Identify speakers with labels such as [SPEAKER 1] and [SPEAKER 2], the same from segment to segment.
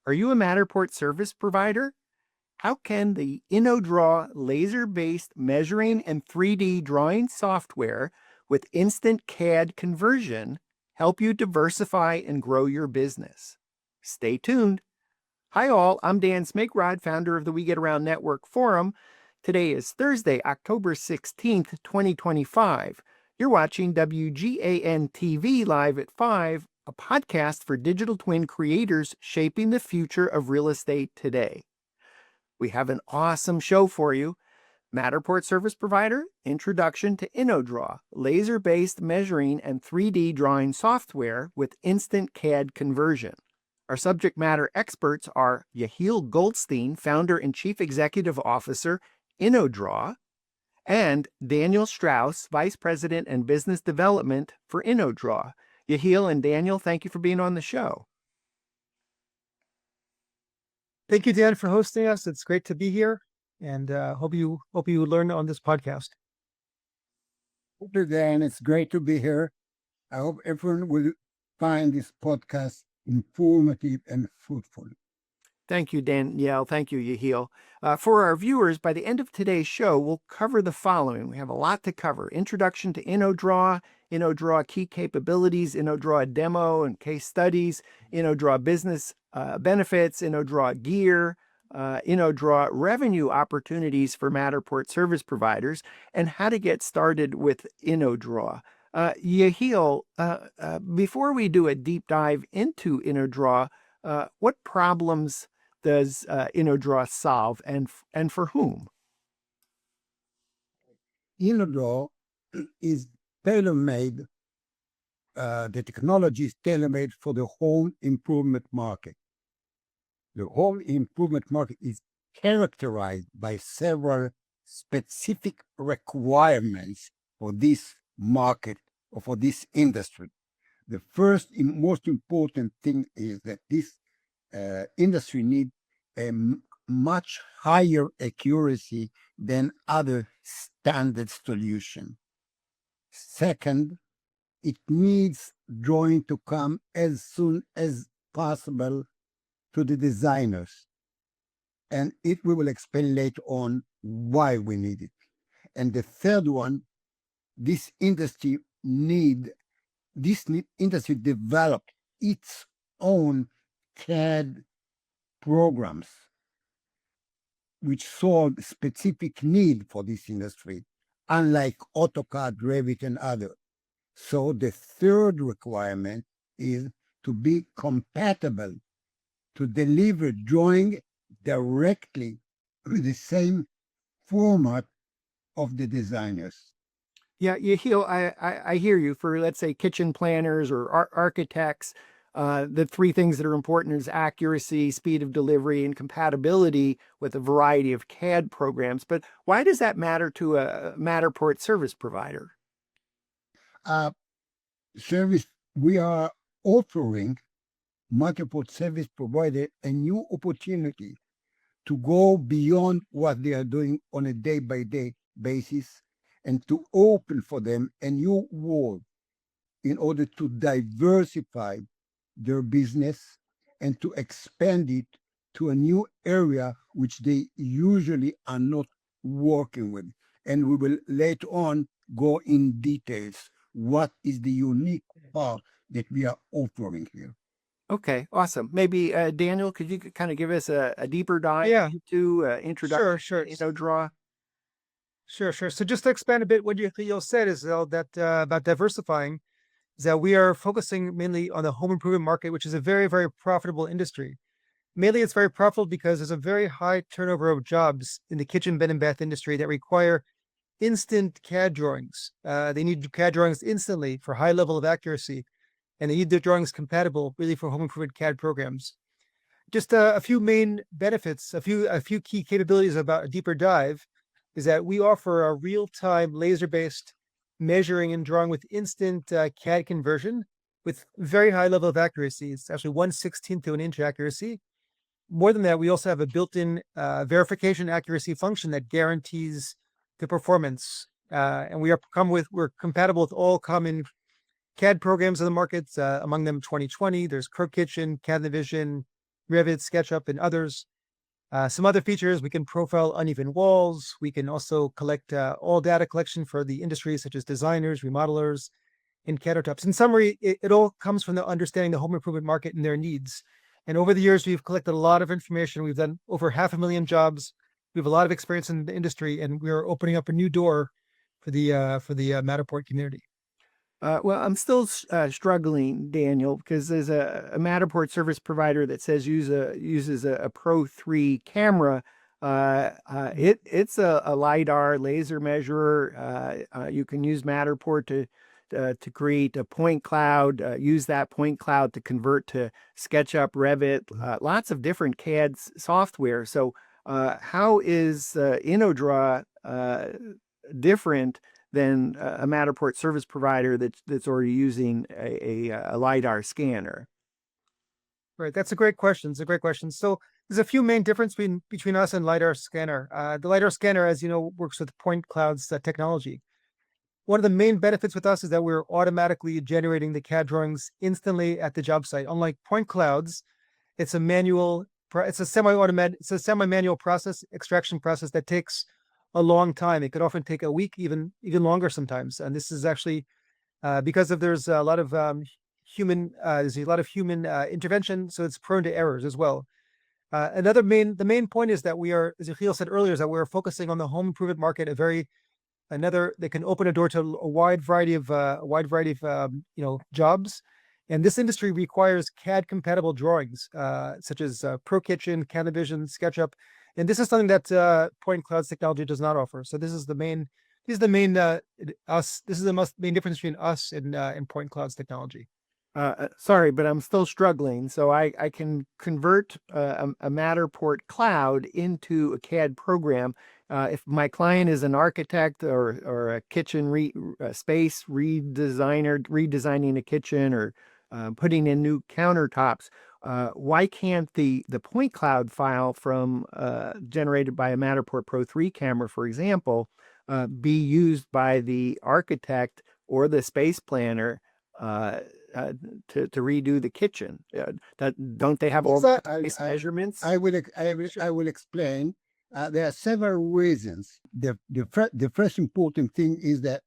[SPEAKER 1] Are you a Matterport service provider? How can the InnoDraw laser-based measuring and 3D drawing software with instant CAD conversion help you diversify and grow your business? Stay tuned. Hi all, I'm Dan Smigrod, founder of the We Get Around Network Forum. Today is Thursday, October 16th, 2025. You're watching WGAN-TV live at 5, a podcast for digital twin creators shaping the future of real estate today. We have an awesome show for you. Matterport Service Provider, Introduction to InnoDraw, laser-based measuring and 3D drawing software with instant CAD conversion. Our subject matter experts are Yehiel Goldstein, founder and chief executive officer, InnoDraw, and Daniel Strauss, vice president and business development for InnoDraw. Yehiel and Daniel, thank you for being on the show.
[SPEAKER 2] Thank you, Dan, for hosting us. It's great to be here, and hope you learn on this podcast.
[SPEAKER 3] Thank you, Dan. It's great to be here. I hope everyone will find this podcast informative and fruitful.
[SPEAKER 1] Thank you, Danielle. Thank you, Yehiel. For our viewers, by the end of today's show, we'll cover the following. We have a lot to cover. Introduction to InnoDraw, InnoDraw key capabilities, InnoDraw demo and case studies, InnoDraw business benefits, InnoDraw gear, InnoDraw revenue opportunities for Matterport service providers, and how to get started with InnoDraw. Yehiel, before we do a deep dive into InnoDraw, what problems does InnoDraw solve, and for whom?
[SPEAKER 3] InnoDraw is tailor-made. The technology is tailor-made for the home improvement market. The home improvement market is characterized by several specific requirements for this market or for this industry. The first and most important thing is that this industry needs a much higher accuracy than other standard solutions. Second, it needs drawing to come as soon as possible to the designers. And we will explain later on why we need it. And the third one, this industry developed its own CAD programs, which solve specific need for this industry, unlike AutoCAD, Revit, and others. So the third requirement is to be compatible to deliver drawing directly with the same format of the designers.
[SPEAKER 1] Yeah, Yehiel, I hear you. For, let's say, kitchen planners or architects, the three things that are important is accuracy, speed of delivery, and compatibility with a variety of CAD programs. But why does that matter to a Matterport service provider?
[SPEAKER 3] We are offering Matterport Service Provider a new opportunity to go beyond what they are doing on a day-by-day basis and to open for them a new world in order to diversify their business and to expand it to a new area which they usually are not working with. And we will later on go in details what is the unique part that we are offering here.
[SPEAKER 1] Okay, awesome. Maybe Daniel, could you kind of give us a deeper dive into introduction to InnoDraw?
[SPEAKER 2] Sure. So just to expand a bit, what Yehiel said is that about diversifying, is that we are focusing mainly on the home improvement market, which is a very, very profitable industry. Mainly, it's very profitable because there's a very high turnover of jobs in the kitchen, bed, and bath industry that require instant CAD drawings. They need CAD drawings instantly for high level of accuracy, and they need their drawings compatible really for home improvement CAD programs. Just a few main benefits, a few key capabilities about a deeper dive is that we offer a real-time laser-based measuring and drawing with instant CAD conversion with very high level of accuracy. It's actually 1/16 to an inch accuracy. More than that, we also have a built-in verification accuracy function that guarantees the performance. And we're compatible with all common CAD programs in the market, among them 2020, there's CurveKitchen, CAD Navision, Revit, SketchUp, and others. Some other features, we can profile uneven walls. We can also collect all data collection for the industry, such as designers, remodelers, and countertops. In summary, it all comes from the understanding the home improvement market and their needs. And over the years, we've collected a lot of information. We've done over 500,000 jobs. We have a lot of experience in the industry, and we're opening up a new door for the Matterport community.
[SPEAKER 1] Well, I'm still struggling, Daniel, because there's a Matterport service provider that says uses a Pro 3 camera. It's a LiDAR laser measurer. You can use Matterport to create a point cloud, use that point cloud to convert to SketchUp, Revit, lots of different CAD software. So how is InnoDraw different than a Matterport service provider that's already using a LiDAR scanner?
[SPEAKER 2] Right, that's a great question. It's a great question. So there's a few main differences between us and LiDAR scanner. The LiDAR scanner, as you know, works with point clouds technology. One of the main benefits with us is that we're automatically generating the CAD drawings instantly at the job site. Unlike point clouds, it's a semi-manual process, extraction process that takes a long time. It could often take a week, even longer sometimes. And this is actually because there's a lot of human intervention, so it's prone to errors as well. The main point is that we are, as Yehiel said earlier, is that we're focusing on the home improvement market, they can open a door to a wide variety of jobs, and this industry requires CAD compatible drawings, such as Pro Kitchen, Canavision, SketchUp, and this is something that point clouds technology does not offer. So this is the main main difference between us and point clouds technology.
[SPEAKER 1] Sorry, but I'm still struggling. So I can convert a Matterport cloud into a CAD program. If my client is an architect or a kitchen space redesigning a kitchen or putting in new countertops, why can't the point cloud file from generated by a Matterport Pro 3 camera, for example, be used by the architect or the space planner to redo the kitchen? Don't they have all the measurements?
[SPEAKER 3] I will explain. There are several reasons. The first important thing is that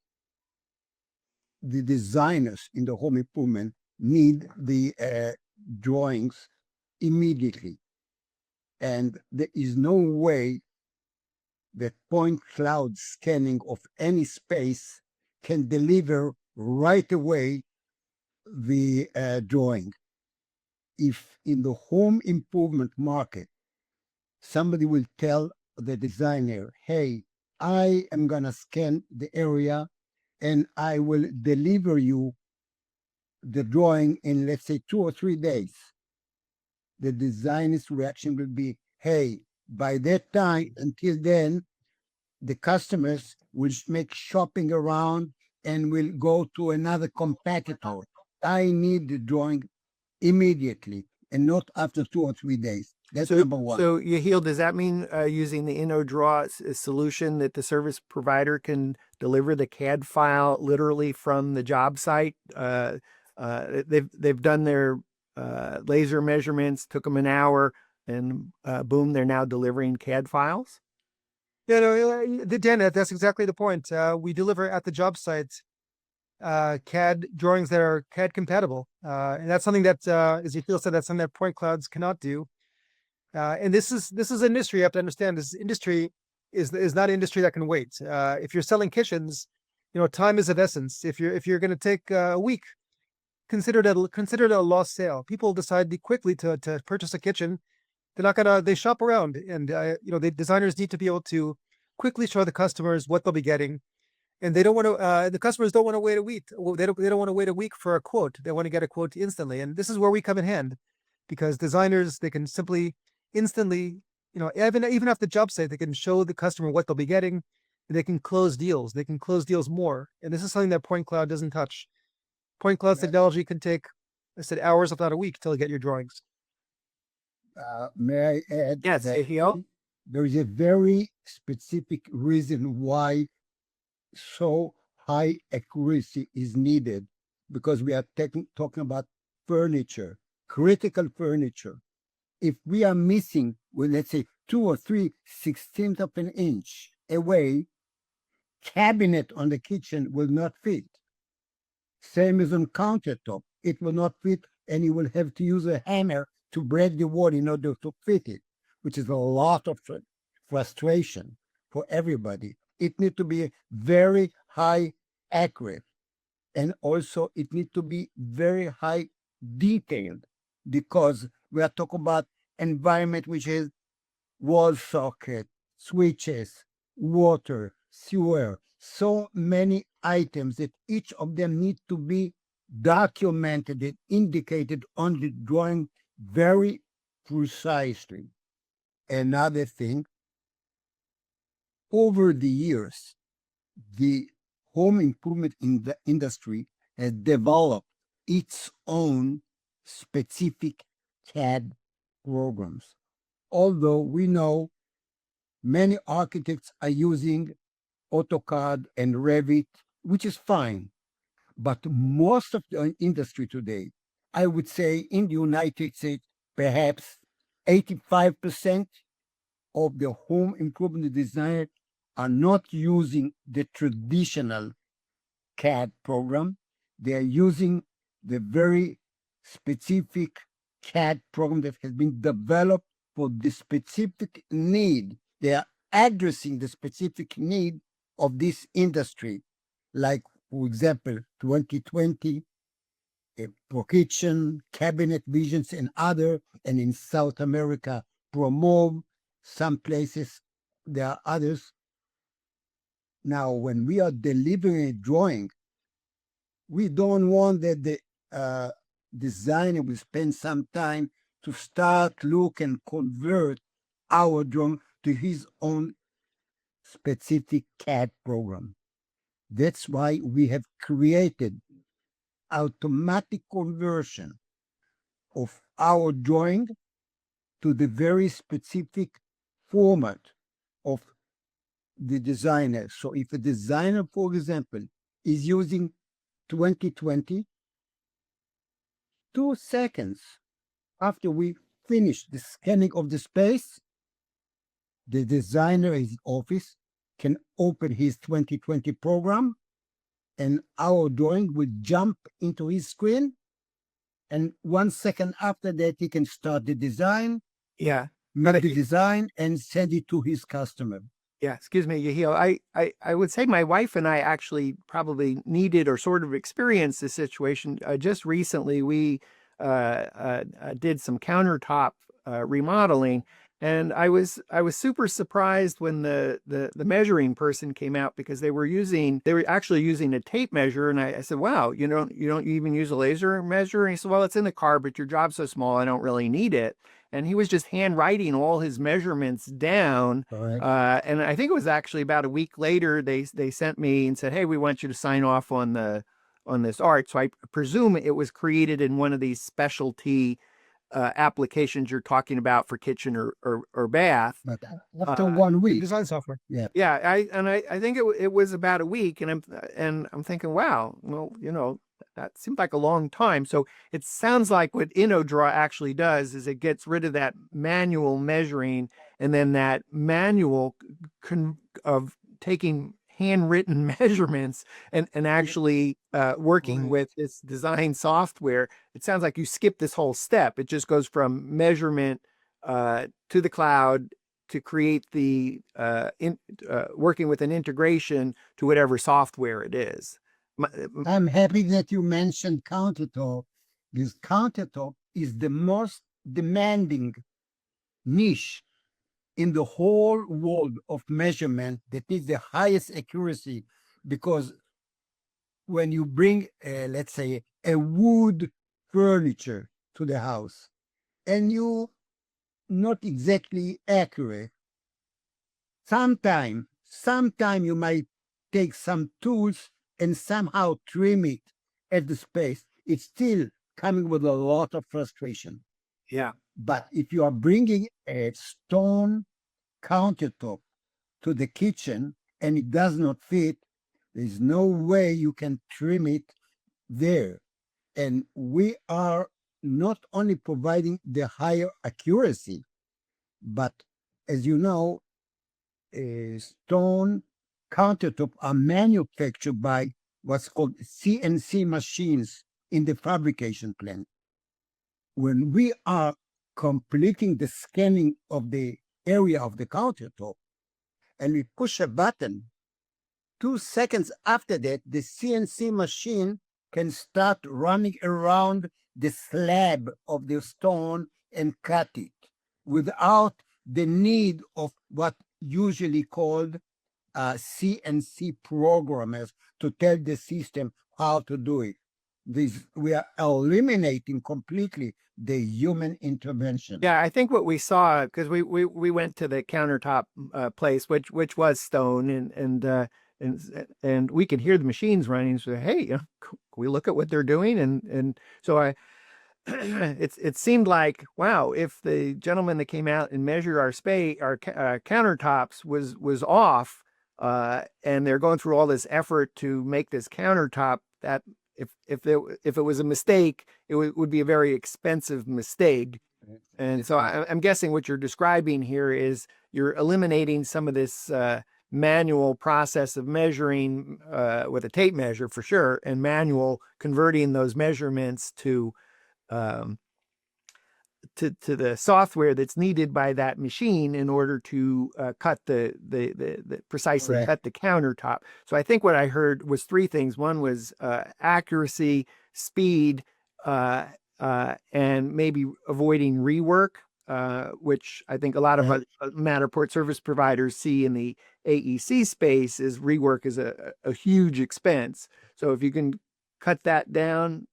[SPEAKER 3] the designers in the home improvement need the drawings immediately, and there is no way that point cloud scanning of any space can deliver right away the drawing. If in the home improvement market, somebody will tell the designer, hey, I am going to scan the area and I will deliver you the drawing in, let's say, 2 or 3 days. The designer's reaction will be, hey, by that time, until then, the customers will make shopping around and will go to another competitor. I need the drawing immediately and not after 2 or 3 days. That's number one.
[SPEAKER 1] So, Yehiel, does that mean using the InnoDraw solution that the service provider can deliver the CAD file literally from the job site? They've done their laser measurements, took them an hour, and boom, they're now delivering CAD files?
[SPEAKER 2] Yeah, no, Dan, that's exactly the point. We deliver at the job site CAD drawings that are CAD compatible, and that's something that, as Yehiel said, that's something that point clouds cannot do. And this is an industry. You have to understand, this industry is not an industry that can wait. If you're selling kitchens, time is of essence. If you're going to take a week, consider it a lost sale. People decide quickly to purchase a kitchen. They shop around, and the designers need to be able to quickly show the customers what they'll be getting, and they don't want to. The customers don't want to wait a week. They don't want to wait a week for a quote. They want to get a quote instantly, and this is where we come in hand, because designers, they can simply instantly, even off the job site, they can show the customer what they'll be getting, and they can close deals. They can close deals more, and this is something that point cloud doesn't touch. Point cloud technology can take, I said, hours, if not a week, till you get your drawings.
[SPEAKER 3] May I add?
[SPEAKER 1] Yes, Yehiel?
[SPEAKER 3] There is a very specific reason why so high accuracy is needed, because we are talking about furniture, critical furniture. if we are missing, well, let's say 2 or 3/16 of an inch away, cabinet on the kitchen will not fit. Same as on countertop, it will not fit, and you will have to use a hammer to break the wall in order to fit it, which is a lot of frustration for everybody. It needs to be very high accurate, and also it needs to be very high detailed, because we are talking about environment which is wall socket, switches, water, sewer, so many items that each of them need to be documented and indicated on the drawing very precisely. Another thing, over the years, the home improvement in the industry has developed its own specific CAD programs. Although we know many architects are using AutoCAD and Revit, which is fine. But most of the industry today, I would say in the United States, perhaps 85% of the home improvement designers are not using the traditional CAD program. They are using the very specific CAD program that has been developed for the specific need. They are addressing the specific need of this industry, like, for example, 2020, Pro Kitchen, Cabinet Visions, and other, and in South America, Promove. Some places, there are others. Now, when we are delivering a drawing, we don't want that the designer will spend some time to start, look, and convert our drawing to his own specific CAD program. That's why we have created automatic conversion of our drawing to the very specific format of the designer. So if a designer, for example, is using 2020, 2 seconds after we finish the scanning of the space, the designer in his office can open his 2020 program, and our drawing will jump into his screen. And 1 second after that, he can start the design,
[SPEAKER 1] Yeah.
[SPEAKER 3] make the design, and send it to his customer.
[SPEAKER 1] Yeah, excuse me, Yehiel. I would say my wife and I actually probably needed or sort of experienced this situation. Just recently, we did some countertop remodeling, and I was super surprised when the measuring person came out, because they were actually using a tape measure, and I said, "Wow, you don't even use a laser measure?" And he said, "Well, it's in the car, but your job's so small, I don't really need it." And he was just handwriting all his measurements down.
[SPEAKER 3] Correct.
[SPEAKER 1] And I think it was actually about a week later, they sent me and said, "Hey, we want you to sign off on this art." So I presume it was created in one of these specialty applications you're talking about for kitchen or bath.
[SPEAKER 3] But after 1 week,
[SPEAKER 2] Design software.
[SPEAKER 1] Yeah, I think it was about a week, and I'm thinking, wow, well, that seemed like a long time. So it sounds like what InnoDraw actually does is it gets rid of that manual measuring, and then that manual of taking handwritten measurements and actually working with this design software. It sounds like you skip this whole step. It just goes from measurement to the cloud to create the working with an integration to whatever software it is.
[SPEAKER 3] I'm happy that you mentioned countertop, because countertop is the most demanding niche in the whole world of measurement that is the highest accuracy, because when you bring, let's say, a wood furniture to the house and you not exactly accurate, sometime you might take some tools and somehow trim it at the space. It's still coming with a lot of frustration.
[SPEAKER 1] Yeah.
[SPEAKER 3] But if you are bringing a stone countertop to the kitchen and it does not fit, there's no way you can trim it there. And we are not only providing the higher accuracy, but as you know, stone countertop are manufactured by what's called CNC machines in the fabrication plant. When we are completing the scanning of the area of the countertop and we push a button, 2 seconds after that, the CNC machine can start running around the slab of the stone and cut it without the need of what usually called CNC programmers to tell the system how to do it. We are eliminating completely the human intervention.
[SPEAKER 1] Yeah, I think what we saw, because we went to the countertop place, which was stone, and we could hear the machines running. So hey, can we look at what they're doing? And so I, it seemed like, wow, if the gentleman that came out and measured our countertops was off, and they're going through all this effort to make this countertop, that if it was a mistake, it would be a very expensive mistake. And so I'm guessing what you're describing here is you're eliminating some of this manual process of measuring with a tape measure for sure, and manual converting those measurements to the software that's needed by that machine in order to cut the precisely
[SPEAKER 3] Correct.
[SPEAKER 1] cut the countertop. So I think what I heard was three things. One was accuracy, speed, and maybe avoiding rework, which I think a lot of Matterport service providers see in the AEC space. Is rework is a huge expense. So if you can cut that down,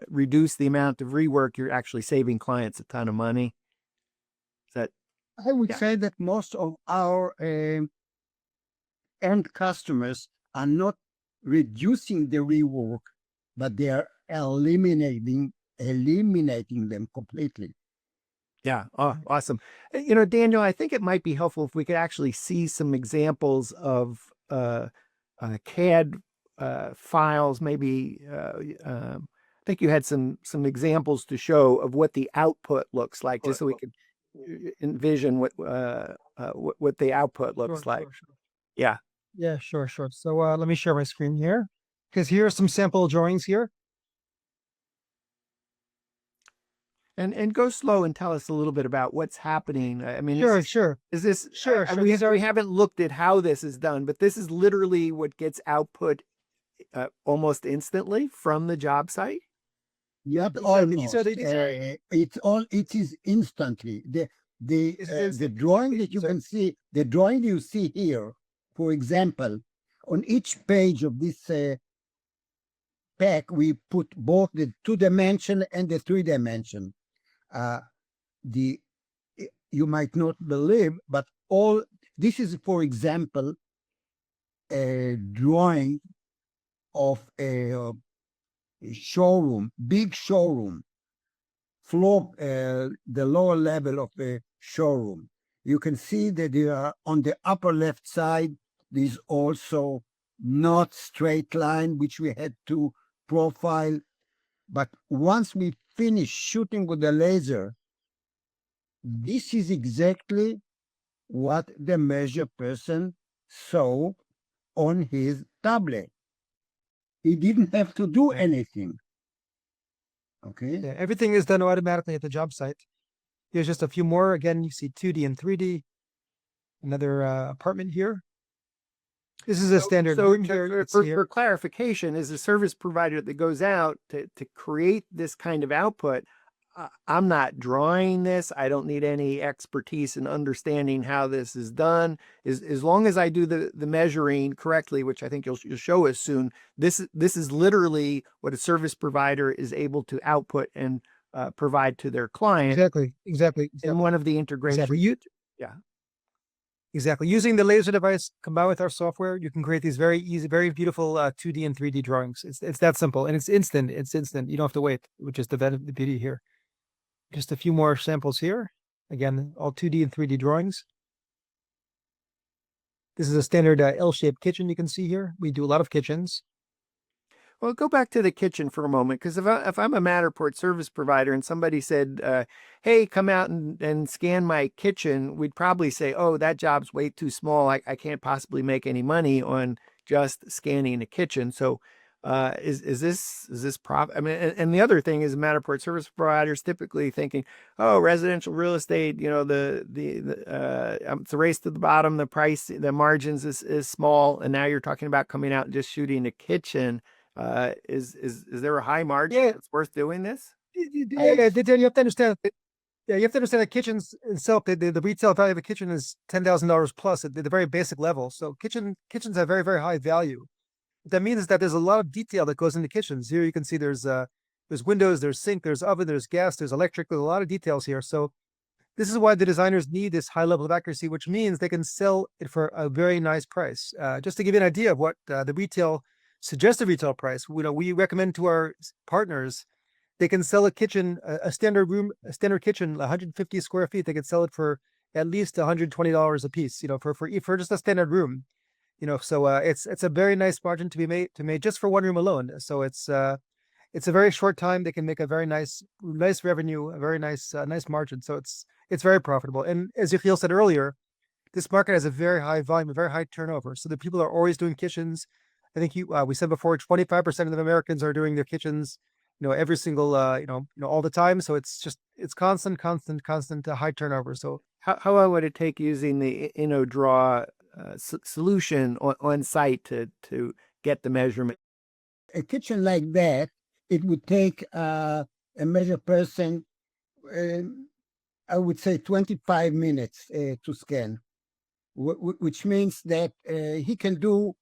[SPEAKER 1] reduce the amount of rework, you're actually saving clients a ton of money. Is that?
[SPEAKER 3] I would
[SPEAKER 1] Yeah.
[SPEAKER 3] say that most of our end customers are not reducing the rework, but they are eliminating them completely.
[SPEAKER 1] Yeah. Oh, awesome. You know, Daniel, I think it might be helpful if we could actually see some examples of CAD files. Maybe I think you had some examples to show of what the output looks like, just so we could envision what the output looks like.
[SPEAKER 2] Sure.
[SPEAKER 1] Yeah.
[SPEAKER 2] Yeah, sure. So let me share my screen here, because here are some sample drawings here.
[SPEAKER 1] And go slow and tell us a little bit about what's happening. I mean,
[SPEAKER 2] Sure.
[SPEAKER 1] is this
[SPEAKER 2] Sure.
[SPEAKER 1] we haven't looked at how this is done, but this is literally what gets output almost instantly from the job site.
[SPEAKER 3] Yep,
[SPEAKER 2] Exactly.
[SPEAKER 3] almost.
[SPEAKER 2] So
[SPEAKER 3] It is instantly. The drawing that you
[SPEAKER 2] Sorry.
[SPEAKER 3] can see, the drawing you see here, for example, on each page of this pack, we put both the 2-dimension and the 3-dimension. You might not believe, but all this is, for example, a drawing of a showroom, big showroom, floor, the lower level of the showroom. You can see that they are on the upper left side. There's also not straight line, which we had to profile. But once we finish shooting with the laser, this is exactly what the measure person saw on his tablet. He didn't have to do anything. Okay.
[SPEAKER 2] Yeah, everything is done automatically at the job site. Here's just a few more. Again, you see 2D and 3D. Another apartment here. This is a standard.
[SPEAKER 1] So
[SPEAKER 2] room here.
[SPEAKER 1] for clarification, as a service provider that goes out to create this kind of output, I'm not drawing this. I don't need any expertise in understanding how this is done. As long as I do the measuring correctly, which I think you'll show us soon, this is literally what a service provider is able to output and provide to their client.
[SPEAKER 2] Exactly.
[SPEAKER 1] In one of the integrations.
[SPEAKER 2] Exactly. Using the laser device combined with our software, you can create these very easy, very beautiful 2D and 3D drawings. It's that simple, and it's instant. You don't have to wait, which is the beauty here. Just a few more samples here. Again, all 2D and 3D drawings. This is a standard L-shaped kitchen you can see here. We do a lot of kitchens.
[SPEAKER 1] Well, go back to the kitchen for a moment, because if I'm a Matterport service provider and somebody said, hey, come out and scan my kitchen, we'd probably say, oh, that job's way too small. I can't possibly make any money on just scanning a kitchen. So is this prop? I mean, and the other thing is Matterport service providers typically thinking, oh, residential real estate, it's a race to the bottom. The price, the margins is small, and now you're talking about coming out and just shooting a kitchen. Is there a high margin that's worth doing this?
[SPEAKER 2] Yeah, Dan, you have to understand. Yeah, you have to understand that kitchens itself, the retail value of a kitchen is $10,000 plus at the very basic level. So kitchens have very, very high value. What that means is that there's a lot of detail that goes into kitchens. Here you can see there's windows, there's sink, there's oven, there's gas, there's electric. There's a lot of details here. So this is why the designers need this high level of accuracy, which means they can sell it for a very nice price. Just to give you an idea of what the retail suggested retail price, we recommend to our partners, they can sell a kitchen, a standard kitchen, 150 square feet. They can sell it for at least $120 a piece, for just a standard room, So it's a very nice margin to be made just for one room alone. So it's a very short time. They can make a very nice revenue, a very nice margin. So it's very profitable. And as Yehiel said earlier, this market has a very high volume, a very high turnover. So the people are always doing kitchens. I think we said before, 25% of the Americans are doing their kitchens, every single, all the time. So it's constant high turnover. So
[SPEAKER 1] how long would it take using the InnoDraw solution on site to get the measurement?
[SPEAKER 3] A kitchen like that, it would take a measure person, I would say 25 minutes to scan, which means that he can do.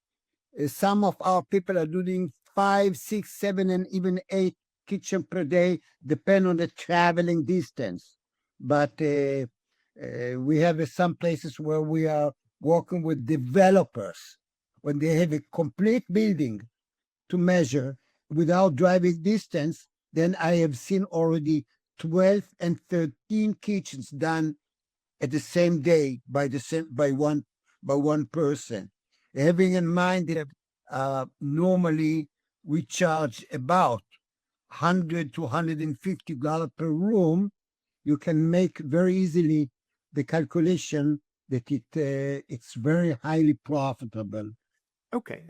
[SPEAKER 3] Some of our people are doing 5, 6, 7, and even 8 kitchen per day, depend on the traveling distance. But we have some places where we are working with developers when they have a complete building to measure without driving distance. Then I have seen already 12 and 13 kitchens done at the same day by one person. Having in mind that normally we charge about $100 to $150 per room, you can make very easily the calculation that it's very highly profitable.
[SPEAKER 1] Okay.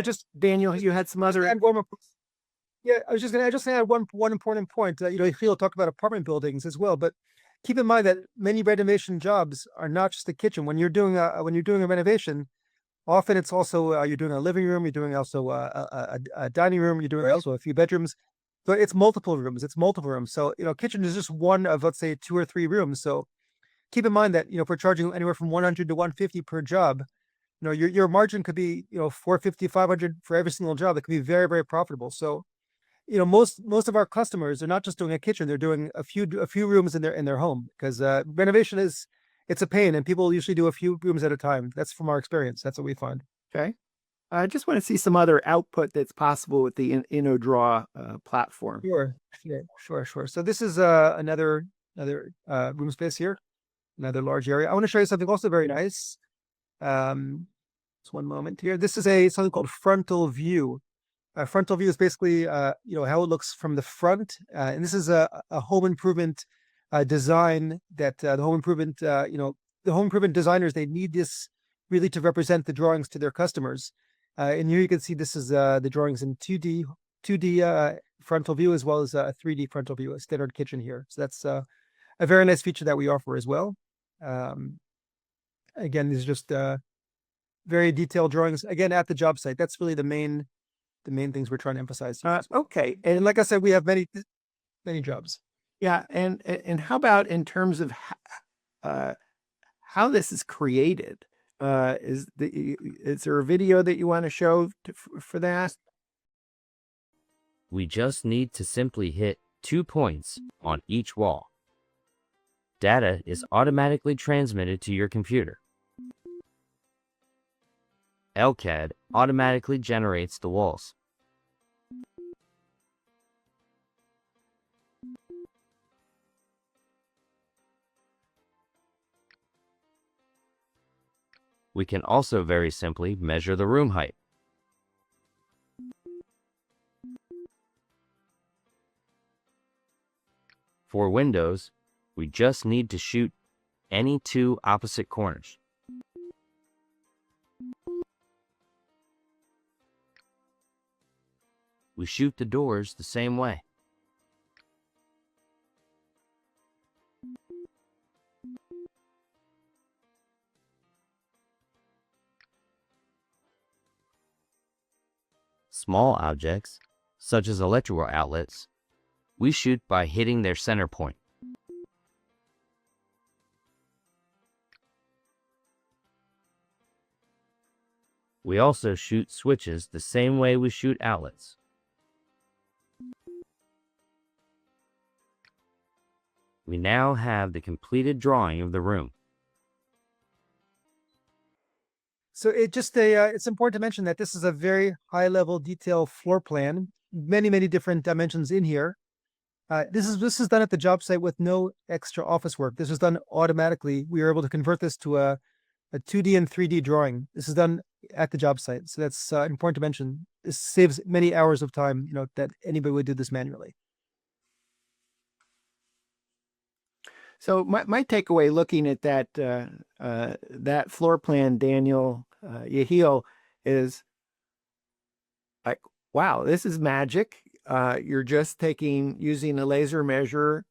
[SPEAKER 1] Just Daniel, you had some other.
[SPEAKER 2] And one more. Yeah, I was just going to add one important point. Yehiel talked about apartment buildings as well, but keep in mind that many renovation jobs are not just the kitchen. When you're doing a renovation, often it's also you're doing a living room, you're doing also a dining room, you're doing also a few bedrooms. So it's multiple rooms. So kitchen is just one of, let's say, 2 or 3 rooms. So keep in mind that if we're charging anywhere from 100 to 150 per job, your margin could be 450, 500 for every single job. That could be very, very profitable. So most of our customers are not just doing a kitchen; they're doing a few rooms in their home, because renovation it's a pain, and people usually do a few rooms at a time. That's from our experience. That's what we find.
[SPEAKER 1] Okay. I just want to see some other output that's possible with the InnoDraw platform.
[SPEAKER 2] Sure. Yeah, sure. So this is another room space here, another large area. I want to show you something also very nice. Just one moment here. This is something called frontal view. Frontal view is basically how it looks from the front, and this is a home improvement design that the home improvement designers, they need this really to represent the drawings to their customers. And here you can see this is the drawings in 2D frontal view, as well as a 3D frontal view, a standard kitchen here. So that's a very nice feature that we offer as well. Again, these are just very detailed drawings, again, at the job site. That's really the main things we're trying to emphasize.
[SPEAKER 1] Okay.
[SPEAKER 2] And like I said, we have many jobs.
[SPEAKER 1] Yeah. And how about in terms of how this is created? Is there a video that you want to show for that?
[SPEAKER 4] We just need to simply hit 2 points on each wall. Data is automatically transmitted to your computer. LCAD automatically generates the walls. We can also very simply measure the room height. For windows, we just need to shoot any two opposite corners. We shoot the doors the same way. Small objects, such as electrical outlets, we shoot by hitting their center point. We also shoot switches the same way we shoot outlets. We now have the completed drawing of the room.
[SPEAKER 2] So it's important to mention that this is a very high level detail floor plan, many different dimensions in here. This is done at the job site with no extra office work. This is done automatically. We are able to convert this to a 2D and 3D drawing. This is done at the job site. So that's important to mention. This saves many hours of time, that anybody would do this manually.
[SPEAKER 1] So my takeaway looking at that floor plan, Daniel, Yehiel, is like, wow, this is magic. You're just using a laser measure,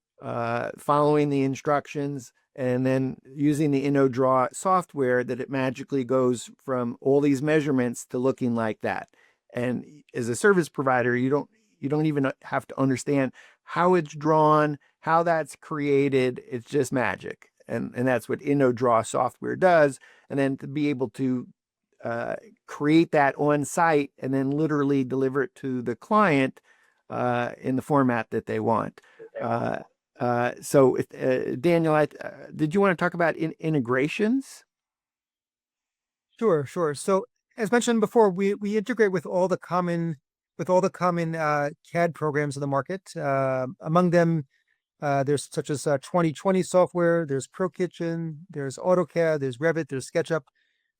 [SPEAKER 1] following the instructions, and then using the InnoDraw software that it magically goes from all these measurements to looking like that. And as a service provider, you don't even have to understand how it's drawn, how that's created. It's just magic. And that's what InnoDraw software does. And then to be able to create that on site and then literally deliver it to the client in the format that they want. So Daniel, did you want to talk about integrations?
[SPEAKER 2] Sure. So as mentioned before, we integrate with all the common CAD programs in the market. Among them, there's such as 2020 software, there's ProKitchen, there's AutoCAD, there's Revit, there's SketchUp.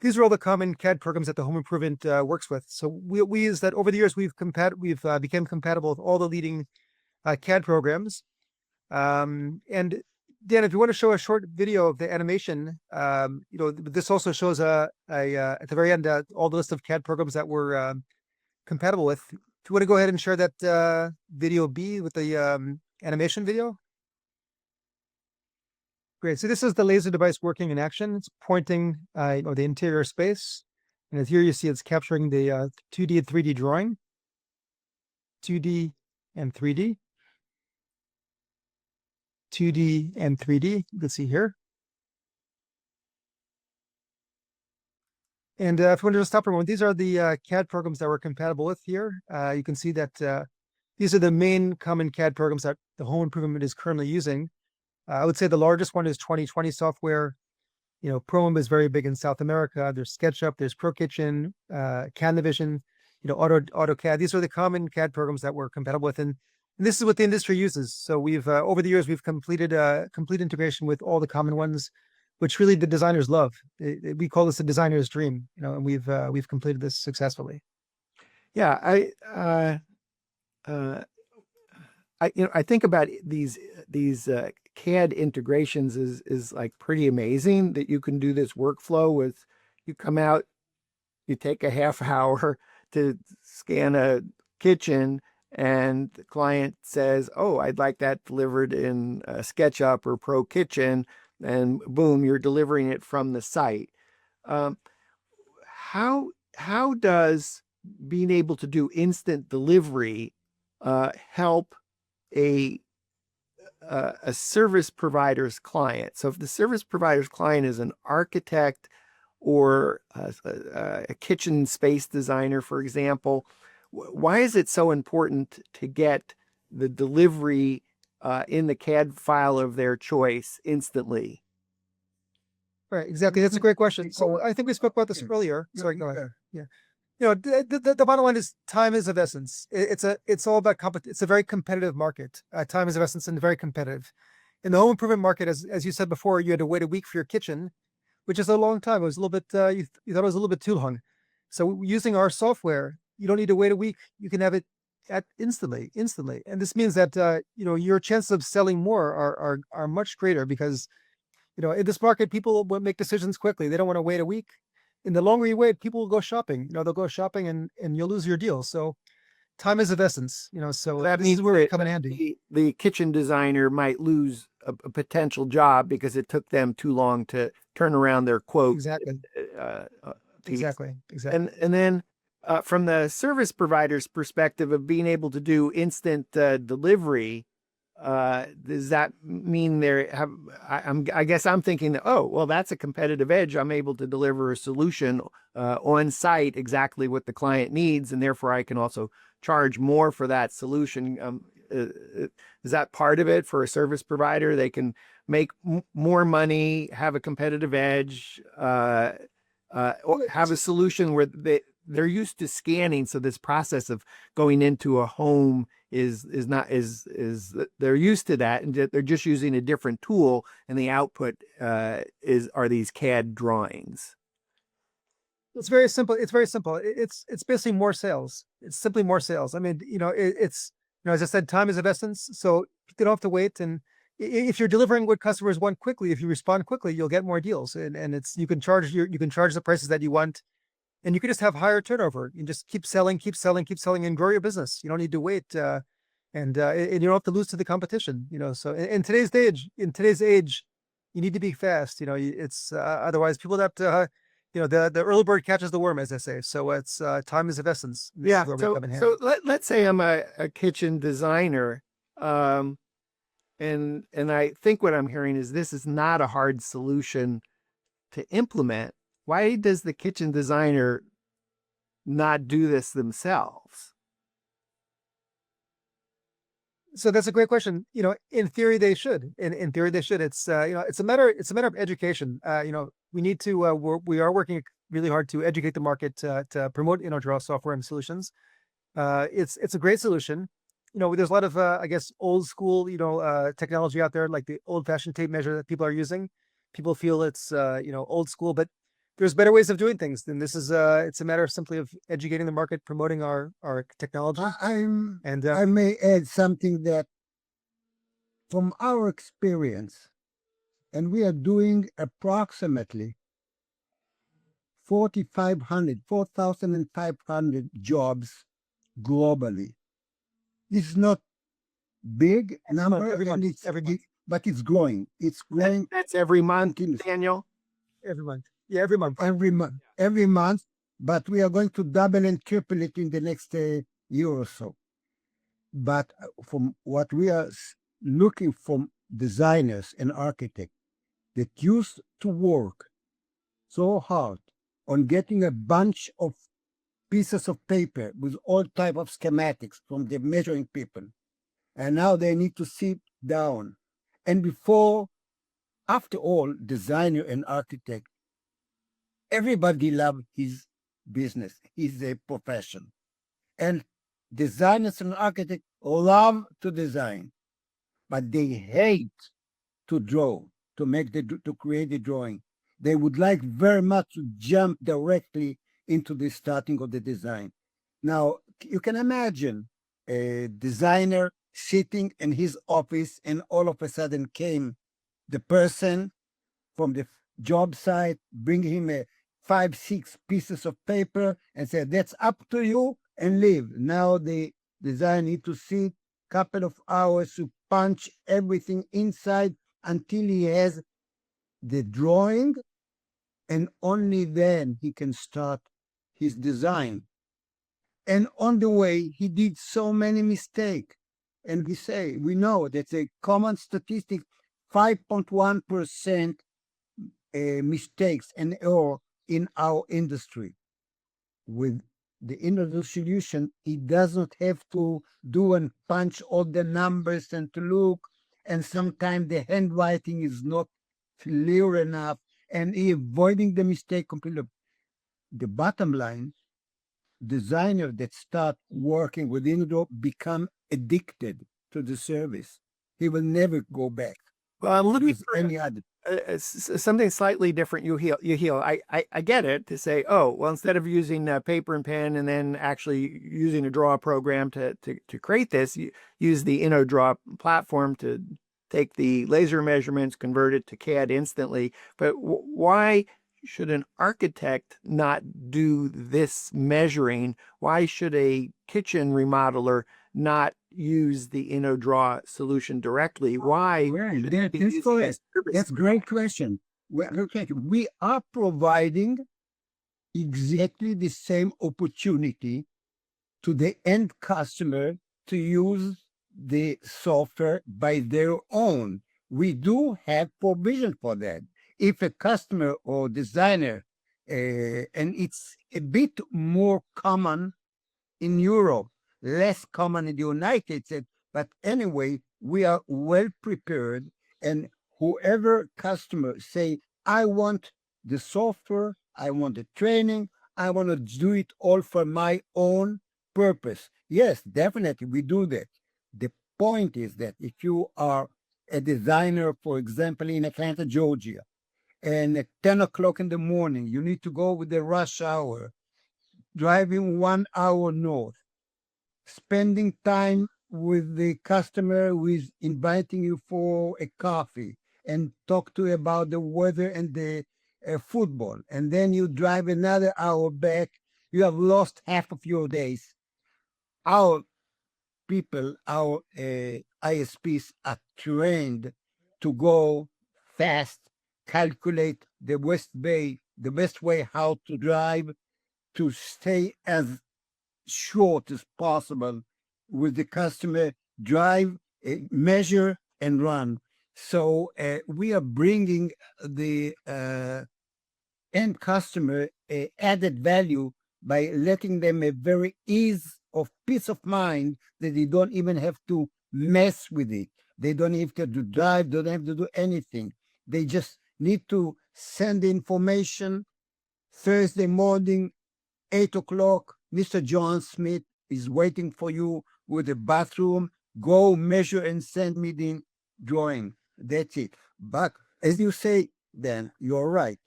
[SPEAKER 2] These are all the common CAD programs that the home improvement works with. So we use that over the years. We've become compatible with all the leading CAD programs. And Dan, if you want to show a short video of the animation, this also shows at the very end all the list of CAD programs that we're compatible with. If you want to go ahead and share that video B with the animation video. Great. So this is the laser device working in action. It's pointing the interior space. And as here you see it's capturing the 2D and 3D drawing. 2D and 3D. 2D and 3D, you can see here. And if you want to just stop for a moment, these are the CAD programs that we're compatible with here. You can see that these are the main common CAD programs that the home improvement is currently using. I would say the largest one is 2020 software. ProMom is very big in South America. There's SketchUp, there's ProKitchen, CanVision, AutoCAD. These are the common CAD programs that we're compatible with. And this is what the industry uses. So we've over the years, we've completed complete integration with all the common ones, which really the designers love. We call this a designer's dream, and we've completed this successfully.
[SPEAKER 1] Yeah, I think about these CAD integrations is like pretty amazing that you can do this workflow with. You come out, you take a half hour to scan a kitchen, and the client says, "Oh, I'd like that delivered in SketchUp or ProKitchen," and boom, you're delivering it from the site. How does being able to do instant delivery help a service provider's client? So if the service provider's client is an architect or a kitchen space designer, for example, why is it so important to get the delivery in the CAD file of their choice instantly?
[SPEAKER 2] Right, exactly. That's a great question. So I think we spoke about this earlier. Sorry, go ahead. Yeah. The bottom line is time is of essence. It's all about it's a very competitive market. Time is of essence and very competitive. In the home improvement market, as you said before, you had to wait a week for your kitchen, which is a long time. It was a little bit, you thought it was a little bit too long. So using our software, you don't need to wait a week. You can have it at instantly. And this means that your chances of selling more are much greater because in this market people will make decisions quickly. They don't want to wait a week. And the longer you wait, people will go shopping. They'll go shopping and you'll lose your deal. So time is of essence. So
[SPEAKER 1] That
[SPEAKER 2] this
[SPEAKER 1] means
[SPEAKER 2] is where it come in handy.
[SPEAKER 1] the kitchen designer might lose a potential job because it took them too long to turn around their quote.
[SPEAKER 2] Exactly.
[SPEAKER 1] Piece.
[SPEAKER 2] Exactly.
[SPEAKER 1] And then from the service provider's perspective of being able to do instant delivery, does that mean I guess I'm thinking that, oh, well, that's a competitive edge. I'm able to deliver a solution on site exactly what the client needs, and therefore I can also charge more for that solution. Is that part of it for a service provider? They can make more money, have a competitive edge, or have a solution where they're used to scanning. So this process of going into a home is they're used to that, and they're just using a different tool, and the output are these CAD drawings.
[SPEAKER 2] It's very simple. It's basically more sales. It's simply more sales. I mean, it's as I said, time is of essence. So you don't have to wait. And if you're delivering what customers want quickly, if you respond quickly, you'll get more deals. And you can charge the prices that you want, and you can just have higher turnover. You just keep selling, and grow your business. You don't need to wait, and you don't have to lose to the competition. So in today's age, you need to be fast. It's otherwise people that the early bird catches the worm, as they say. So it's time is of essence.
[SPEAKER 1] Yeah. So let's say I'm a kitchen designer, and I think what I'm hearing is this is not a hard solution to implement. Why does the kitchen designer not do this themselves?
[SPEAKER 2] So that's a great question. In theory they should. In theory they should. It's it's a matter of education. We need to we are working really hard to educate the market to promote InnoDraw software and solutions. It's a great solution. There's a lot of I guess old school technology out there, like the old-fashioned tape measure that people are using. People feel it's old school, but there's better ways of doing things. Then this is it's a matter of simply of educating the market, promoting our technology.
[SPEAKER 3] I may add something that from our experience, and we are doing approximately 4,500 jobs globally. It's not big number,
[SPEAKER 2] every month,
[SPEAKER 3] but it's growing. It's growing.
[SPEAKER 1] That's every month, Daniel.
[SPEAKER 2] Every month. Yeah, every month.
[SPEAKER 3] Every month. But we are going to double and triple it in the next year or so. But from what we are looking from designers and architects that used to work so hard on getting a bunch of pieces of paper with all type of schematics from the measuring people, and now they need to sit down. And after all, designer and architect, everybody loves his business, his profession. And designers and architects love to design, but they hate to draw, to create the drawing. They would like very much to jump directly into the starting of the design. Now, you can imagine a designer sitting in his office, and all of a sudden came the person from the job site, bring him 5-6 pieces of paper and said, that's up to you, and leave. Now the designer need to sit couple of hours to punch everything inside until he has the drawing, and only then he can start his design. And on the way, he did so many mistakes. And we know that's a common statistic, 5.1% mistakes and error in our industry. With the InnoDraw solution, he does not have to do and punch all the numbers and to look, and sometimes the handwriting is not clear enough, and he avoiding the mistake completely. The bottom line, designers that start working with InnoDraw become addicted to the service. He will never go back.
[SPEAKER 1] Well, I'm looking
[SPEAKER 3] with
[SPEAKER 1] for
[SPEAKER 3] any other.
[SPEAKER 1] something slightly different, Yehiel. I get it to say, oh, well, instead of using paper and pen and then actually using a draw program to create this, you use the InnoDraw platform to take the laser measurements, convert it to CAD instantly. But why should an architect not do this measuring? Why should a kitchen remodeler not use the InnoDraw solution directly? Why?
[SPEAKER 3] Right.
[SPEAKER 1] should
[SPEAKER 3] That
[SPEAKER 1] they
[SPEAKER 3] is
[SPEAKER 1] use
[SPEAKER 3] correct.
[SPEAKER 1] a service
[SPEAKER 3] That's a great question. Well, okay, we are providing exactly the same opportunity to the end customer to use the software by their own. We do have provision for that. If a customer or designer, and it's a bit more common in Europe, less common in the United States, but anyway, we are well prepared. And whoever customer say, I want the software, I want the training, I want to do it all for my own purpose. Yes, definitely we do that. The point is that if you are a designer, for example, in Atlanta, Georgia, and at 10 o'clock in the morning, you need to go with the rush hour, driving 1 hour north, spending time with the customer who is inviting you for a coffee and talk to you about the weather and the football, and then you drive another hour back, you have lost half of your days. Our people, our ISPs are trained to go fast, calculate the best way how to drive to stay as short as possible with the customer, drive, measure, and run. So we are bringing the end customer added value by letting them a very ease of peace of mind that they don't even have to mess with it. They don't have to drive, don't have to do anything. They just need to send the information Thursday morning, 8 o'clock, Mr. John Smith is waiting for you with a bathroom. Go measure and send me the drawing. That's it. But as you say, then you're right.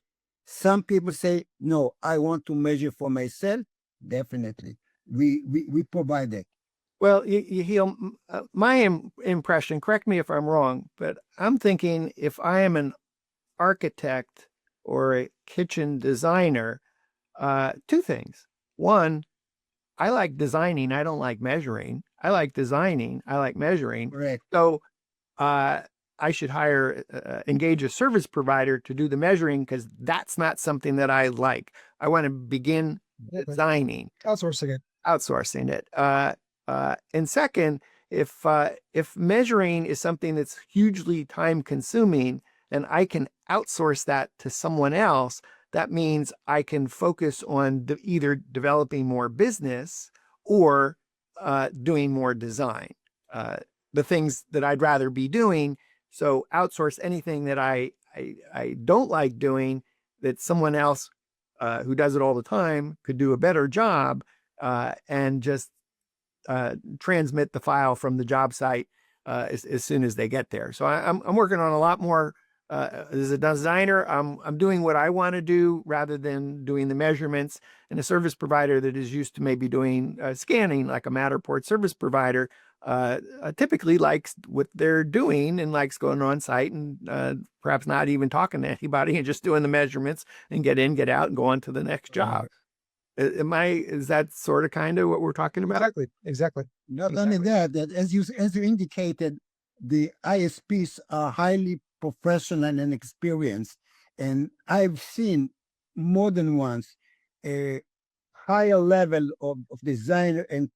[SPEAKER 3] Some people say, no, I want to measure for myself. Definitely. We provide that.
[SPEAKER 1] Well, Yehiel, my impression, correct me if I'm wrong, but I'm thinking if I am an architect or a kitchen designer, two things. One, I like designing. I don't like measuring. I like designing. I like measuring.
[SPEAKER 3] Correct.
[SPEAKER 1] So I should engage a service provider to do the measuring because that's not something that I like. I want to begin designing,
[SPEAKER 2] Outsourcing it.
[SPEAKER 1] and second, if measuring is something that's hugely time consuming, and I can outsource that to someone else, that means I can focus on either developing more business or doing more design, the things that I'd rather be doing. So outsource anything that I don't like doing that someone else who does it all the time could do a better job, and just transmit the file from the job site as soon as they get there. So I'm working on a lot more. As a designer, I'm doing what I want to do rather than doing the measurements. And a service provider that is used to maybe doing scanning, like a Matterport service provider, typically likes what they're doing and likes going on site and perhaps not even talking to anybody and just doing the measurements and get in, get out, and go on to the next job. Is that sort of kind of what we're talking about?
[SPEAKER 2] Exactly.
[SPEAKER 3] Not only that, as you indicated, the ISPs are highly professional and experienced, and I've seen more than once a higher level of designer and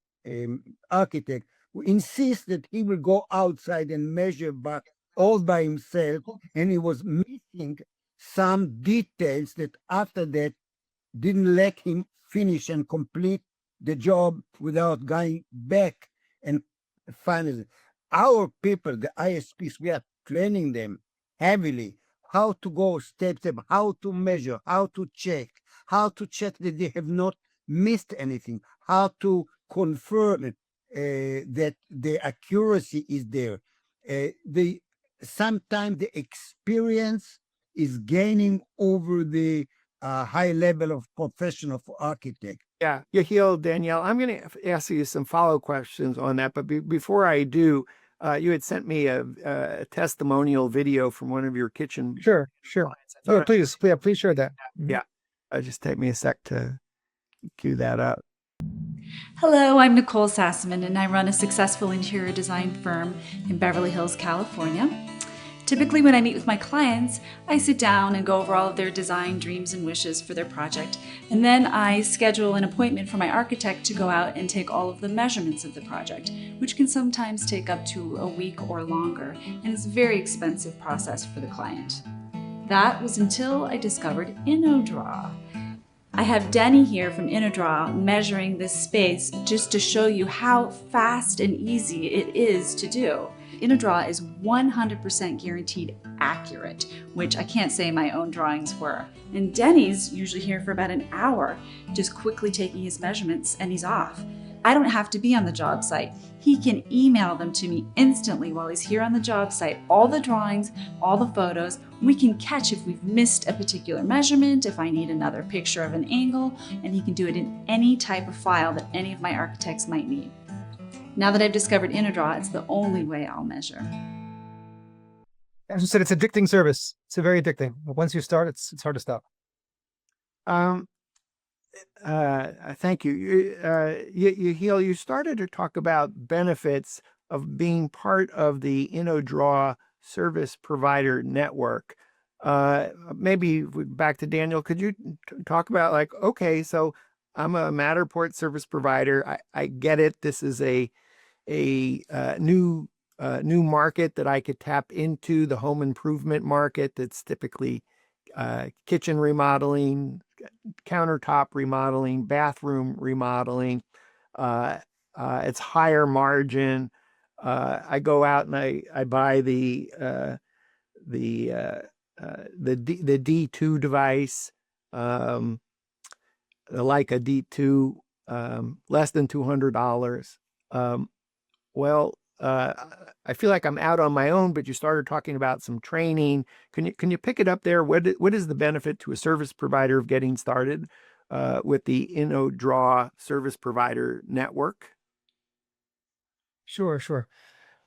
[SPEAKER 3] architect who insists that he will go outside and measure all by himself, and he was missing some details that after that didn't let him finish and complete the job without going back and finally. Our people, the ISPs, we are training them heavily how to go step, how to measure, how to check that they have not missed anything, how to confirm that the accuracy is there. Sometimes the experience is gaining over the high level of professional architect.
[SPEAKER 1] Yeah, Yehiel, Danielle, I'm going to ask you some follow-up questions on that. But before I do, you had sent me a testimonial video from one of your kitchen
[SPEAKER 2] Sure.
[SPEAKER 1] clients.
[SPEAKER 2] Yeah, please share that.
[SPEAKER 1] Yeah, just take me a sec to cue that up.
[SPEAKER 5] Hello, I'm Nicole Sassaman, and I run a successful interior design firm in Beverly Hills, California. Typically, when I meet with my clients, I sit down and go over all of their design dreams and wishes for their project, and then I schedule an appointment for my architect to go out and take all of the measurements of the project, which can sometimes take up to a week or longer, and it's a very expensive process for the client. That was until I discovered InnoDraw. I have Denny here from InnoDraw measuring this space just to show you how fast and easy it is to do. InnoDraw is 100% guaranteed accurate, which I can't say my own drawings were. And Denny's usually here for about an hour, just quickly taking his measurements, and he's off. I don't have to be on the job site. He can email them to me instantly while he's here on the job site. All the drawings, all the photos, we can catch if we've missed a particular measurement, if I need another picture of an angle, and he can do it in any type of file that any of my architects might need. Now that I've discovered InnoDraw, it's the only way I'll measure.
[SPEAKER 2] As you said, it's an addicting service. It's very addicting. But once you start, it's hard to stop.
[SPEAKER 1] Thank you. Yehiel, you started to talk about benefits of being part of the InnoDraw service provider network. Maybe back to Daniel, could you talk about like, okay, so I'm a Matterport service provider. I get it. This is a new market that I could tap into, the home improvement market that's typically kitchen remodeling, countertop remodeling, bathroom remodeling. It's higher margin. I go out and I buy the D2 device. Like a D2, less than $200. I feel like I'm out on my own, but you started talking about some training. Can you pick it up there? What is the benefit to a service provider of getting started with the InnoDraw service provider network?
[SPEAKER 2] Sure.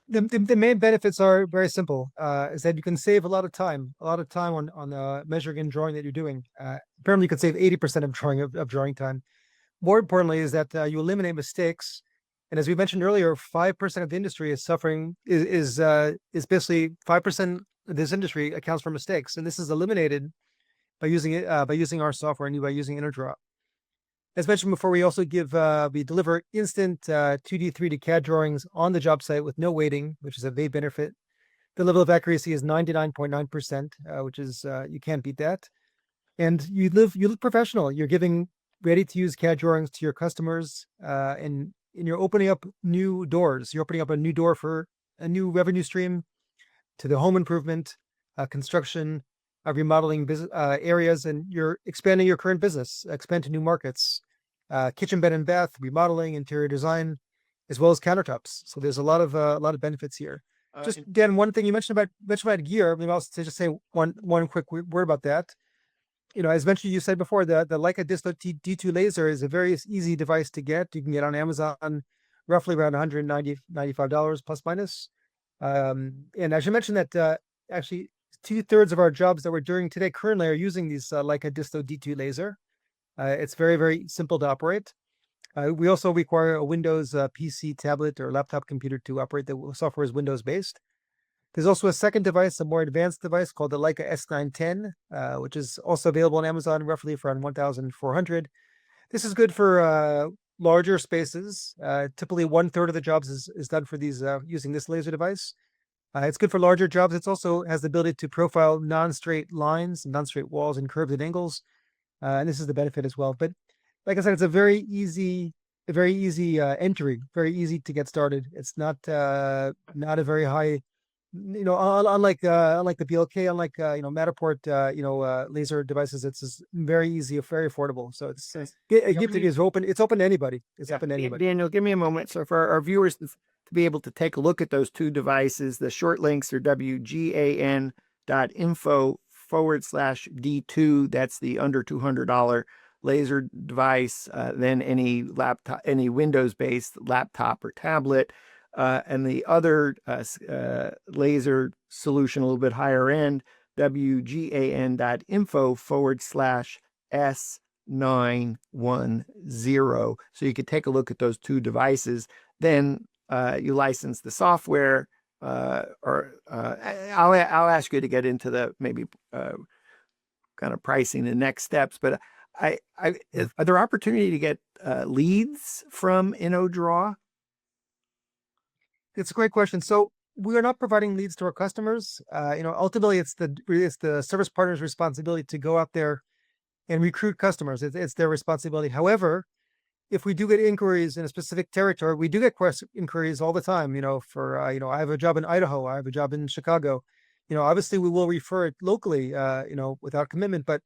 [SPEAKER 2] The main benefits are very simple. Is that you can save a lot of time on measuring and drawing that you're doing. Apparently, you can save 80% of drawing time. More importantly, is that you eliminate mistakes. And as we mentioned earlier, 5% of the industry is suffering. Is basically 5% of this industry accounts for mistakes, and this is eliminated by using our software and by using InnoDraw. As mentioned before, we also we deliver instant 2D, 3D CAD drawings on the job site with no waiting, which is a big benefit. The level of accuracy is 99.9%, which is, you can't beat that. And you look professional. You're giving ready-to-use CAD drawings to your customers, and you're opening up new doors. You're opening up a new door for a new revenue stream to the home improvement, construction, remodeling business areas, and you're expanding your current business, expand to new markets, kitchen, bed and bath, remodeling, interior design, as well as countertops. So there's a lot of benefits here. Just Dan, one thing you mentioned about gear. Maybe I'll just say one quick word about that. As mentioned, you said before, the Leica Disto D2 laser is a very easy device to get. You can get on Amazon, roughly around $195 plus minus. And I should mention that actually 2/3 of our jobs that we're doing today currently are using these Leica Disto D2 laser. It's very, very simple to operate. We also require a Windows PC, tablet, or laptop computer to operate. The software is Windows-based. There's also a second device, a more advanced device called the Leica S910, which is also available on Amazon, roughly for around $1,400. This is good for larger spaces. Typically, 1/3 of the jobs is done for these using this laser device. It's good for larger jobs. It also has the ability to profile non-straight lines, non-straight walls, and curves and angles. And this is the benefit as well. But like I said, it's a very easy entry, very easy to get started. It's not a very high, unlike the BLK, unlike Matterport, laser devices. It's just very easy, very affordable. So it's open. It's open to anybody. It's open to anybody.
[SPEAKER 1] Daniel, give me a moment. So for our viewers to be able to take a look at those two devices, the short links are WGAN.info/InnoDraw. /D2. That's the under $200 laser device. Then any laptop, any Windows-based laptop or tablet. And the other laser solution, a little bit higher end, WGAN.info /S910. So you could take a look at those two devices. Then you license the software, or I'll ask you to get into the maybe kind of pricing the next steps. But are there opportunity to get leads from InnoDraw?
[SPEAKER 2] It's a great question. So we are not providing leads to our customers. Ultimately, it's the service partner's responsibility to go out there and recruit customers. It's their responsibility. However, if we do get inquiries in a specific territory, we do get inquiries all the time. I have a job in Idaho, I have a job in Chicago. Obviously we will refer it locally, without commitment. But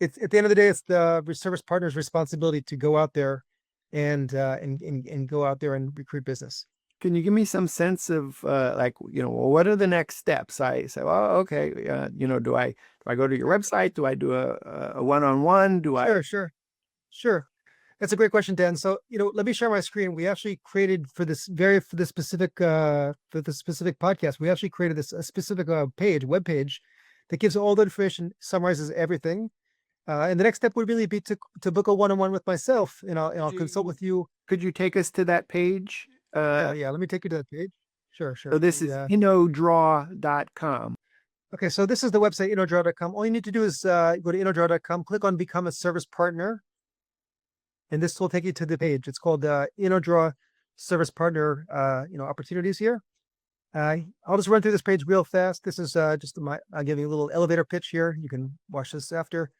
[SPEAKER 2] it's at the end of the day, it's the service partner's responsibility to go out there and go out there and recruit business.
[SPEAKER 1] Can you give me some sense of what are the next steps? I say, well, okay, do I go to your website? Do I do a one-on-one?
[SPEAKER 2] Sure. That's a great question, Dan. So, let me share my screen. We actually created for this specific podcast, we actually created a specific web page that gives all the information, summarizes everything. And the next step would really be to book a one-on-one with myself, and I'll consult with you.
[SPEAKER 1] Could you take us to that page?
[SPEAKER 2] Yeah, let me take you to that page. Sure.
[SPEAKER 1] So this is InnoDraw.com.
[SPEAKER 2] Okay, so this is the website, InnoDraw.com. All you need to do is go to InnoDraw.com, click on Become a Service Partner, and this will take you to the page. It's called InnoDraw Service Partner opportunities here. I'll just run through this page real fast. This is I'll give you a little elevator pitch here. You can watch this after.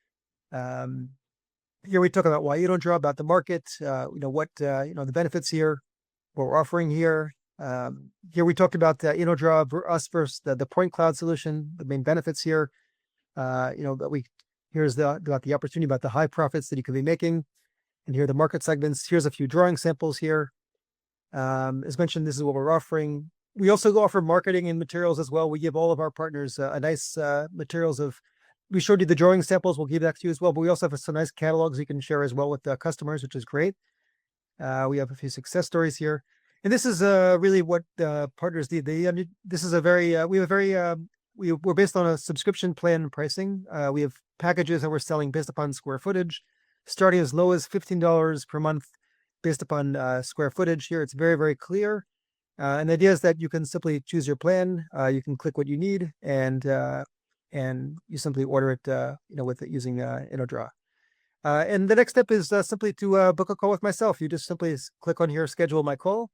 [SPEAKER 2] Here we talk about why InnoDraw, about the market, the benefits here, what we're offering here. Here we talked about InnoDraw us versus the point cloud solution, the main benefits here. Here's about the opportunity, about the high profits that you could be making, and here are the market segments. Here's a few drawing samples here. As mentioned, this is what we're offering. We also offer marketing and materials as well. We give all of our partners a nice materials of. We showed you the drawing samples. We'll give that to you as well. But we also have some nice catalogs you can share as well with the customers, which is great. We have a few success stories here, and this is really what partners need. This is we're based on a subscription plan pricing. We have packages that we're selling based upon square footage, starting as low as $15 per month, based upon square footage. Here, it's very, very clear. And the idea is that you can simply choose your plan. You can click what you need, and you simply order it, using InnoDraw. And the next step is simply to book a call with myself. You just simply click on here, schedule my call,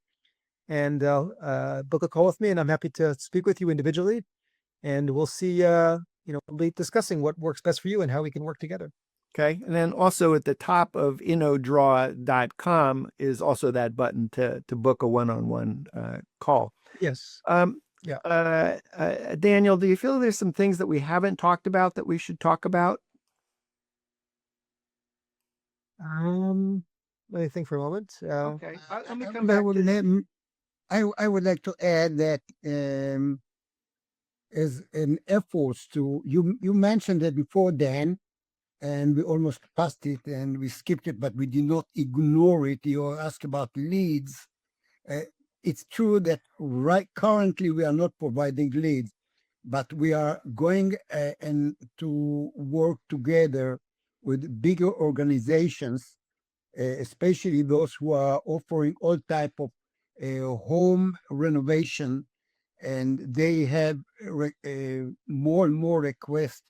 [SPEAKER 2] and book a call with me. And I'm happy to speak with you individually. And we'll see, we'll be discussing what works best for you and how we can work together.
[SPEAKER 1] Okay. And then also at the top of InnoDraw.com is also that button to book a one-on-one call.
[SPEAKER 2] Yes.
[SPEAKER 1] Daniel, do you feel there's some things that we haven't talked about that we should talk about?
[SPEAKER 2] Let me think for a moment.
[SPEAKER 1] Okay. Let me come back.
[SPEAKER 3] I would like to add that as an effort you mentioned it before, Dan, and we almost passed it and we skipped it, but we did not ignore it. You asked about leads. It's true that currently we are not providing leads, but we are going and to work together with bigger organizations, especially those who are offering all type of home renovation, and they have more and more requests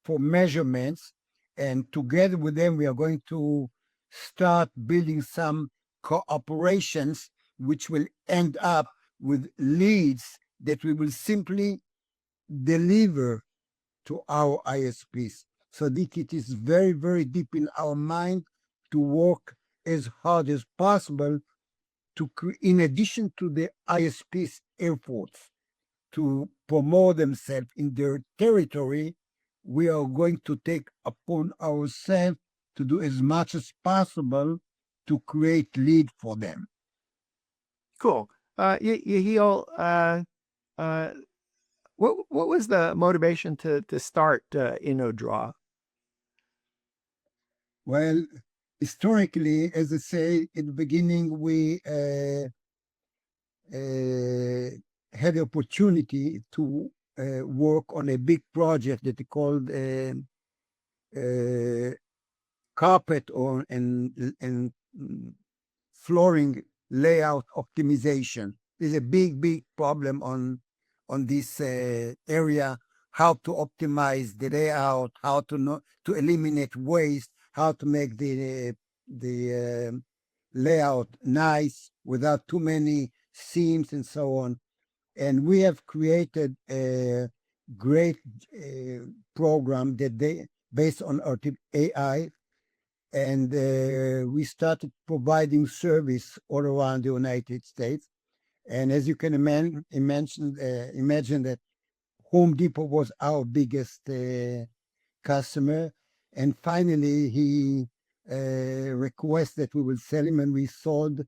[SPEAKER 3] for measurements. And together with them, we are going to start building some cooperations, which will end up with leads that we will simply deliver to our ISPs. So it is very, very deep in our mind to work as hard as possible in addition to the ISPs' efforts to promote themselves in their territory. We are going to take upon ourselves to do as much as possible to create lead for them.
[SPEAKER 1] What was the motivation to start InnoDraw?
[SPEAKER 3] Well, historically, as I say, in the beginning, we had the opportunity to work on a big project that they called carpet and flooring layout optimization. There's a big problem on this area. How to optimize the layout, how to eliminate waste, how to make the layout nice without too many seams and so on. And we have created a great program that they based on AI, and we started providing service all around the United States. And as you can imagine that Home Depot was our biggest customer, and finally he requested that we will sell him, and we sold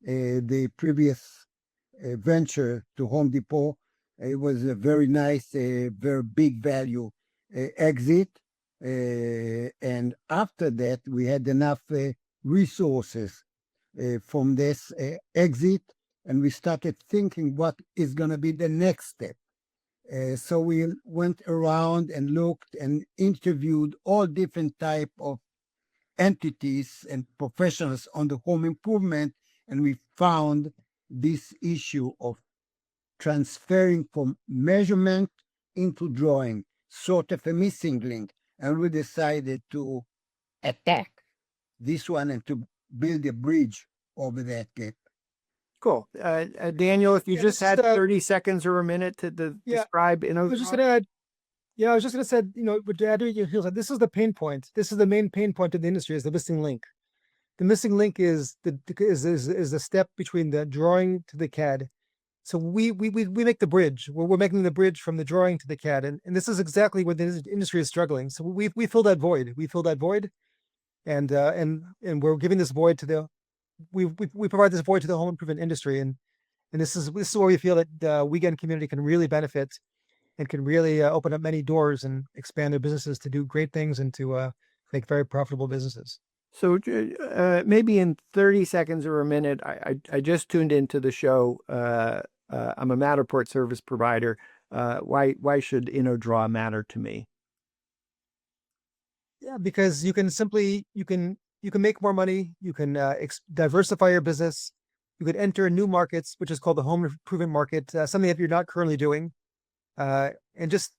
[SPEAKER 3] the previous venture to Home Depot. It was a very nice, very big value exit. And after that, we had enough resources from this exit, and we started thinking what is going to be the next step. So we went around and looked and interviewed all different type of entities and professionals on the home improvement, and we found this issue of transferring from measurement into drawing, sort of a missing link. And we decided to attack this one and to build a bridge over that gap.
[SPEAKER 1] Cool. Daniel, if you
[SPEAKER 2] Yeah,
[SPEAKER 1] just
[SPEAKER 2] just,
[SPEAKER 1] had 30 seconds or a minute to
[SPEAKER 2] Yeah,
[SPEAKER 1] describe
[SPEAKER 2] I was just
[SPEAKER 1] InnoDraw.
[SPEAKER 2] gonna add, I was just gonna say, what Yehiel said, this is the pain point. This is the main pain point of the industry, is the missing link. The missing link is the step between the drawing to the CAD. So we make the bridge. We're making the bridge from the drawing to the CAD, and this is exactly where the industry is struggling. So we fill that void. We fill that void, and we're giving this void to the we provide this void to the home improvement industry, and this is where we feel that the WGAN community can really benefit and can really open up many doors and expand their businesses to do great things and to make very profitable businesses.
[SPEAKER 1] So maybe in 30 seconds or a minute, I just tuned into the show. I'm a Matterport service provider. Why should InnoDraw matter to me?
[SPEAKER 2] Yeah, because you can make more money. You can diversify your business. You could enter new markets, which is called the home improvement market, something that you're not currently doing. And just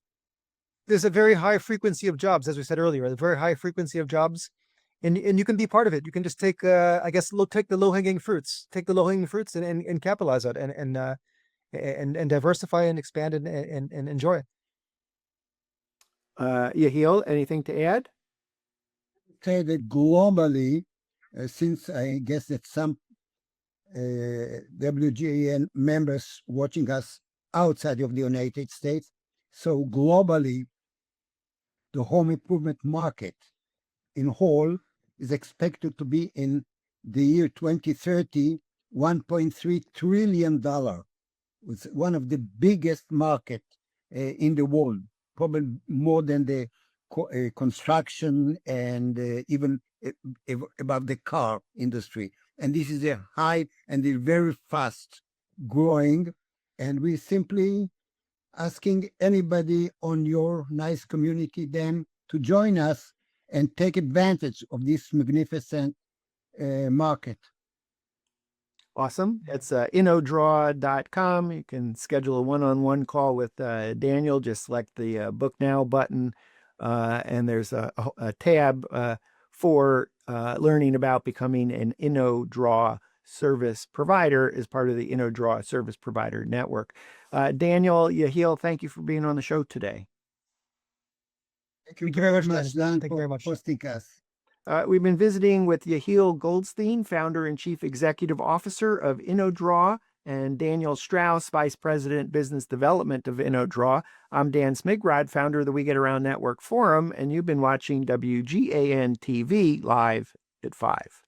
[SPEAKER 2] there's a very high frequency of jobs, as we said earlier, a very high frequency of jobs, and you can be part of it. You can just take, take the low hanging fruits, and capitalize on it, and diversify and expand and enjoy.
[SPEAKER 1] Yehiel, anything to add?
[SPEAKER 3] Say that globally, since I guess that some WGAN members watching us outside of the United States, so globally, the home improvement market in whole is expected to be in the year 2030, $1.3 trillion. It's one of the biggest market in the world, probably more than the construction and even about the car industry. And this is a high and a very fast growing. And we simply asking anybody on your nice community then to join us and take advantage of this magnificent market.
[SPEAKER 1] Awesome. It's InnoDraw.com. You can schedule a one-on-one call with Daniel. Just select the Book Now button, and there's a tab for learning about becoming an InnoDraw service provider as part of the InnoDraw Service Provider Network. Daniel, Yehiel, thank you for being on the show today.
[SPEAKER 3] Thank you very much, Dan,
[SPEAKER 2] Thank you very much.
[SPEAKER 3] for hosting us.
[SPEAKER 1] We've been visiting with Yehiel Goldstein, founder and chief executive officer of InnoDraw, and Daniel Strauss, vice president, business development of InnoDraw. I'm Dan Smigrod, founder of the We Get Around Network Forum, and you've been watching WGAN-TV live at 5.